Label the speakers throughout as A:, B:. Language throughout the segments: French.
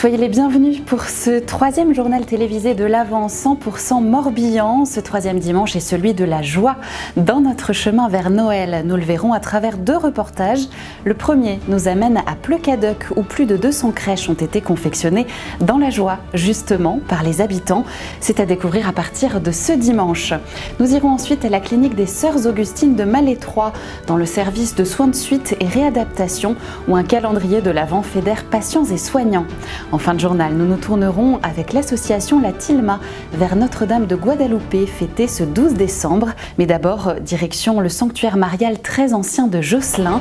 A: Soyez les bienvenus pour ce troisième journal télévisé de l'Avent 100% Morbihan. Ce troisième dimanche est celui de la joie dans notre chemin vers Noël. Nous le verrons à travers deux reportages. Le premier nous amène à Plecadoc où plus de 200 crèches ont été confectionnées dans la joie, justement par les habitants. C'est à découvrir à partir de ce dimanche. Nous irons ensuite à la clinique des Sœurs Augustines de Malétroit dans le service de soins de suite et réadaptation où un calendrier de l'Avent fédère patients et soignants. En fin de journal, nous nous tournerons avec l'association La Tilma vers Notre-Dame de Guadalupe, fêtée ce 12 décembre. Mais d'abord, direction le sanctuaire marial très ancien de Josselin.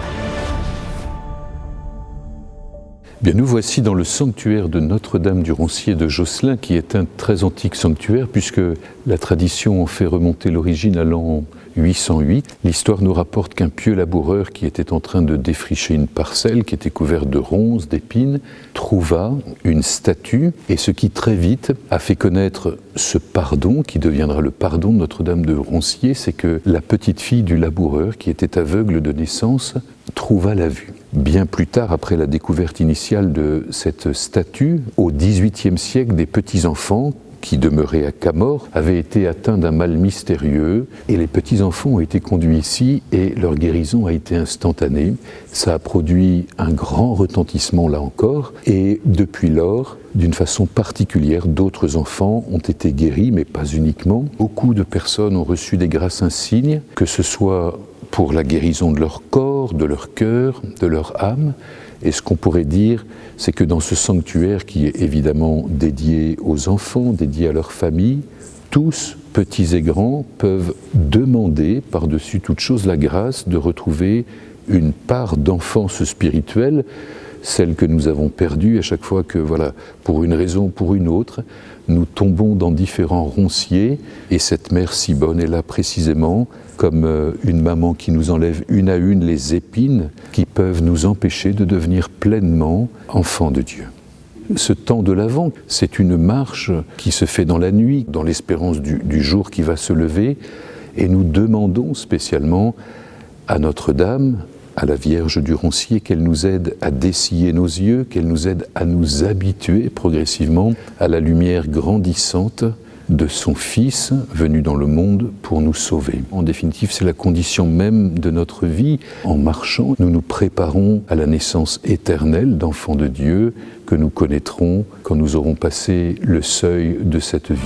B: Bien, nous voici dans le sanctuaire de Notre-Dame du Roncier de Josselin, qui est un très antique sanctuaire, puisque la tradition en fait remonter l'origine à l'an 808. L'histoire nous rapporte qu'un pieux laboureur qui était en train de défricher une parcelle qui était couverte de ronces, d'épines, trouva une statue, et ce qui très vite a fait connaître ce pardon, qui deviendra le pardon de Notre-Dame de Roncier, c'est que la petite fille du laboureur, qui était aveugle de naissance, trouva la vue. Bien plus tard, après la découverte initiale de cette statue, au XVIIIe siècle, des petits-enfants qui demeuraient à Camors avaient été atteints d'un mal mystérieux et les petits-enfants ont été conduits ici et leur guérison a été instantanée. Ça a produit un grand retentissement là encore et depuis lors, d'une façon particulière, d'autres enfants ont été guéris, mais pas uniquement. Beaucoup de personnes ont reçu des grâces insignes, que ce soit pour la guérison de leur corps, de leur cœur, de leur âme. Et ce qu'on pourrait dire, c'est que dans ce sanctuaire qui est évidemment dédié aux enfants, dédié à leur famille, tous, petits et grands, peuvent demander par-dessus toute chose la grâce de retrouver une part d'enfance spirituelle, celle que nous avons perdue à chaque fois que, pour une raison ou pour une autre, nous tombons dans différents ronciers et cette mère si bonne est là précisément comme une maman qui nous enlève une à une les épines qui peuvent nous empêcher de devenir pleinement enfants de Dieu. Ce temps de l'Avent, c'est une marche qui se fait dans la nuit, dans l'espérance du jour qui va se lever, et nous demandons spécialement à Notre-Dame, à la Vierge du Roncier, qu'elle nous aide à dessiller nos yeux, qu'elle nous aide à nous habituer progressivement à la lumière grandissante de son Fils venu dans le monde pour nous sauver. En définitive, c'est la condition même de notre vie. En marchant, nous nous préparons à la naissance éternelle d'enfants de Dieu que nous connaîtrons quand nous aurons passé le seuil de cette vie.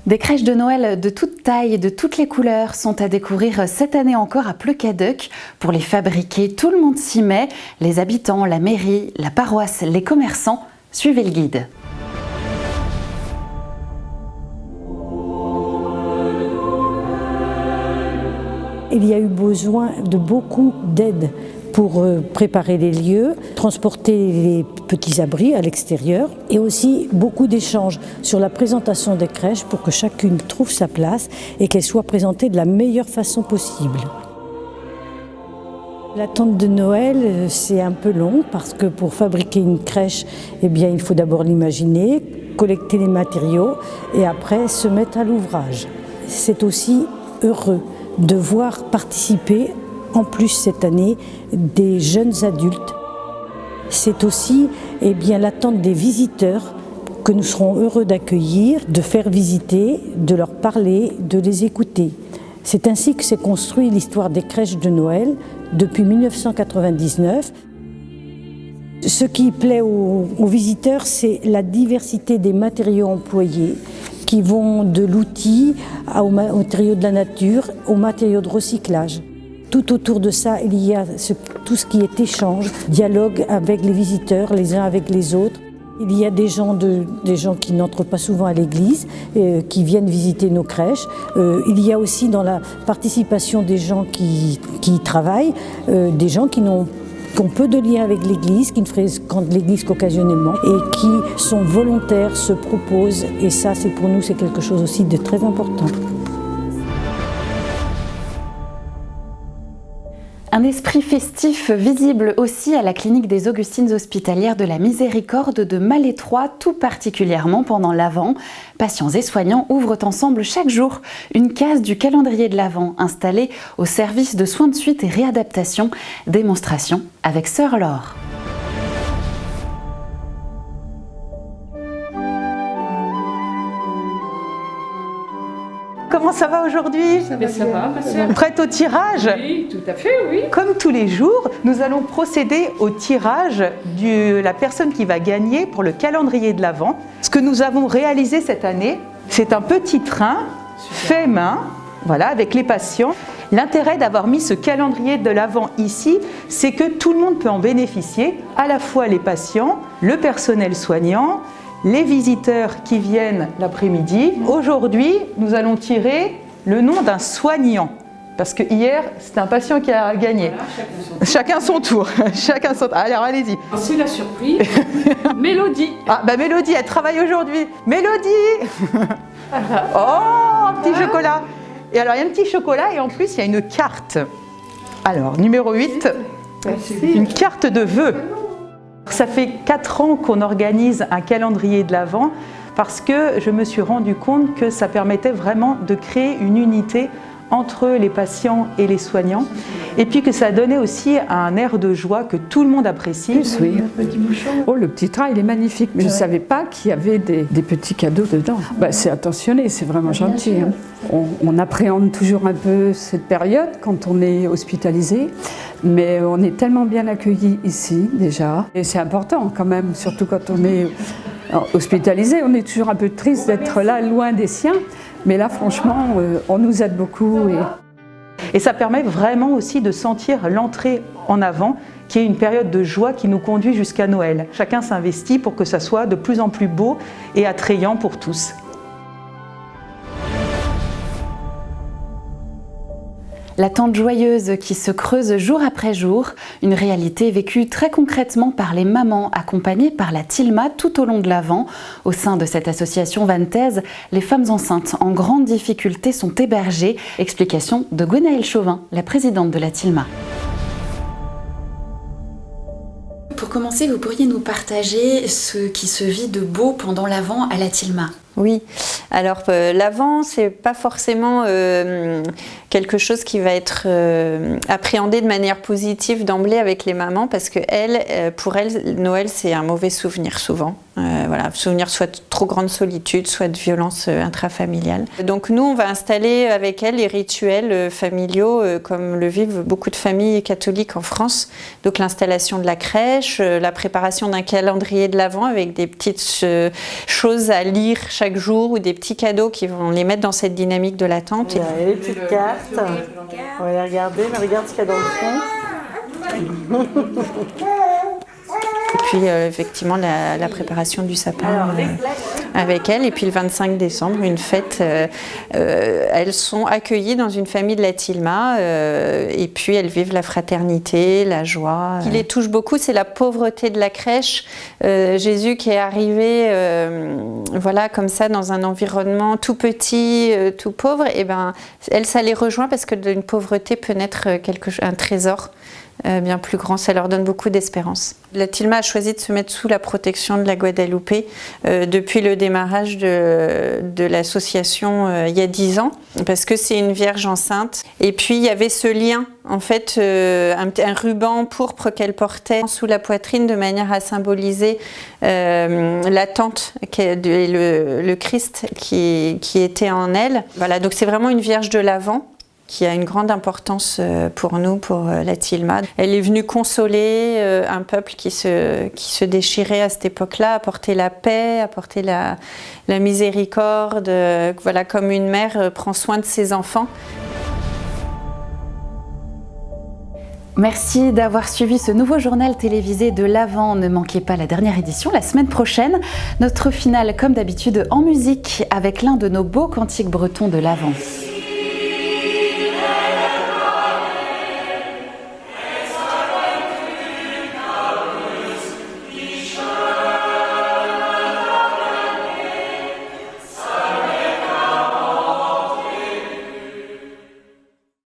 A: Des crèches de Noël de toute taille et de toutes les couleurs sont à découvrir cette année encore à Plecadoc. Pour les fabriquer, tout le monde s'y met. Les habitants, la mairie, la paroisse, les commerçants. Suivez le guide.
C: Il y a eu besoin de beaucoup d'aide pour préparer les lieux, transporter les petits abris à l'extérieur et aussi beaucoup d'échanges sur la présentation des crèches pour que chacune trouve sa place et qu'elle soit présentée de la meilleure façon possible. L'attente de Noël, c'est un peu long parce que pour fabriquer une crèche, il faut d'abord l'imaginer, collecter les matériaux et après se mettre à l'ouvrage. C'est aussi heureux de voir participer en plus cette année des jeunes adultes. C'est aussi l'attente des visiteurs que nous serons heureux d'accueillir, de faire visiter, de leur parler, de les écouter. C'est ainsi que s'est construite l'histoire des crèches de Noël depuis 1999. Ce qui plaît aux visiteurs, c'est la diversité des matériaux employés, qui vont de l'outil aux matériaux de la nature, aux matériaux de recyclage. Tout autour de ça, il y a tout ce qui est échange, dialogue avec les visiteurs, les uns avec les autres. Il y a des gens qui n'entrent pas souvent à l'église, qui viennent visiter nos crèches. Il y a aussi dans la participation des gens qui y travaillent, des gens qui ont peu de liens avec l'église, qui ne fréquentent l'église qu'occasionnellement et qui sont volontaires, se proposent. Et ça, pour nous, c'est quelque chose aussi de très important.
A: Un esprit festif visible aussi à la clinique des Augustines hospitalières de la Miséricorde de Malétroit, tout particulièrement pendant l'Avent. Patients et soignants ouvrent ensemble chaque jour une case du calendrier de l'Avent installée au service de soins de suite et réadaptation. Démonstration avec Sœur Laure.
D: comment ça va aujourd'hui?
E: Ça va, ma sœur.
D: Prête au tirage?
E: Oui, tout à fait, oui.
D: Comme tous les jours, nous allons procéder au tirage de la personne qui va gagner pour le calendrier de l'Avent. Ce que nous avons réalisé cette année, c'est un petit train fait main, voilà, avec les patients. L'intérêt d'avoir mis ce calendrier de l'Avent ici, c'est que tout le monde peut en bénéficier, à la fois les patients, le personnel soignant, les visiteurs qui viennent l'après-midi. Aujourd'hui, nous allons tirer le nom d'un soignant. Parce que hier, c'était un patient qui a gagné.
E: Voilà,
D: chacun son tour. Chacun son tour. Alors, allez-y.
E: C'est la surprise. Mélodie.
D: Ah, bah Mélodie, elle travaille aujourd'hui. Mélodie. Oh, un petit chocolat. Et alors, il y a un petit chocolat et en plus, il y a une carte. Alors, numéro 8, une carte de vœux. Ça fait 4 ans qu'on organise un calendrier de l'Avent parce que je me suis rendu compte que ça permettait vraiment de créer une unité entre les patients et les soignants et puis que ça donnait aussi un air de joie que tout le monde apprécie.
E: Oui. Oh, le petit train, il est magnifique. Mais je ne savais pas qu'il y avait des petits cadeaux dedans. Bah, c'est attentionné, c'est vraiment gentil. Hein. On appréhende toujours un peu cette période quand on est hospitalisé, mais on est tellement bien accueillis ici déjà. Et c'est important quand même, surtout quand on est hospitalisé. On est toujours un peu triste d'être là, loin des siens. Mais là, franchement, on nous aide beaucoup.
D: Et ça permet vraiment aussi de sentir l'entrée en avant, qui est une période de joie qui nous conduit jusqu'à Noël. Chacun s'investit pour que ça soit de plus en plus beau et attrayant pour tous.
A: L'attente joyeuse qui se creuse jour après jour, une réalité vécue très concrètement par les mamans accompagnées par la Tilma tout au long de l'Avent. Au sein de cette association vantaise, les femmes enceintes en grande difficulté sont hébergées. Explication de Gwenaëlle Chauvin, la présidente de la Tilma. Pour commencer, vous pourriez nous partager ce qui se vit de beau pendant l'Avent à la Tilma?
F: Oui, alors l'Avent, c'est pas forcément quelque chose qui va être appréhendé de manière positive d'emblée avec les mamans parce que pour elles, Noël, c'est un mauvais souvenir souvent. Voilà, souvenir soit de trop grande solitude, soit de violence intrafamiliale. Donc nous, on va installer avec elles les rituels familiaux comme le vivent beaucoup de familles catholiques en France. Donc l'installation de la crèche, la préparation d'un calendrier de l'Avent avec des petites choses à lire chaque jour ou des petits cadeaux qui vont les mettre dans cette dynamique de l'attente.
G: Il y a les petites cartes. On va les regarder, mais regarde ce qu'il y a dans le fond.
F: Et puis effectivement la préparation du sapin avec elles. Et puis le 25 décembre, une fête. Elles sont accueillies dans une famille de la Tilma et puis elles vivent la fraternité, la joie. Ce qui les touche beaucoup, c'est la pauvreté de la crèche. Jésus qui est arrivé voilà, comme ça dans un environnement tout petit, tout pauvre, et ben, elles, ça les rejoint parce que d'une pauvreté peut naître un trésor. Bien plus grand, ça leur donne beaucoup d'espérance. La Tilma a choisi de se mettre sous la protection de la Guadeloupe depuis le démarrage de l'association il y a 10 ans, parce que c'est une vierge enceinte. Et puis il y avait ce lien, en fait, un ruban pourpre qu'elle portait sous la poitrine de manière à symboliser l'attente et le Christ qui était en elle. Voilà, donc c'est vraiment une vierge de l'Avent, qui a une grande importance pour nous, pour la Tilma. Elle est venue consoler un peuple qui se déchirait à cette époque-là, apporter la paix, apporter la miséricorde, voilà, comme une mère prend soin de ses enfants.
A: Merci d'avoir suivi ce nouveau journal télévisé de l'Avent. Ne manquez pas la dernière édition la semaine prochaine. Notre finale, comme d'habitude, en musique avec l'un de nos beaux cantiques bretons de l'Avent.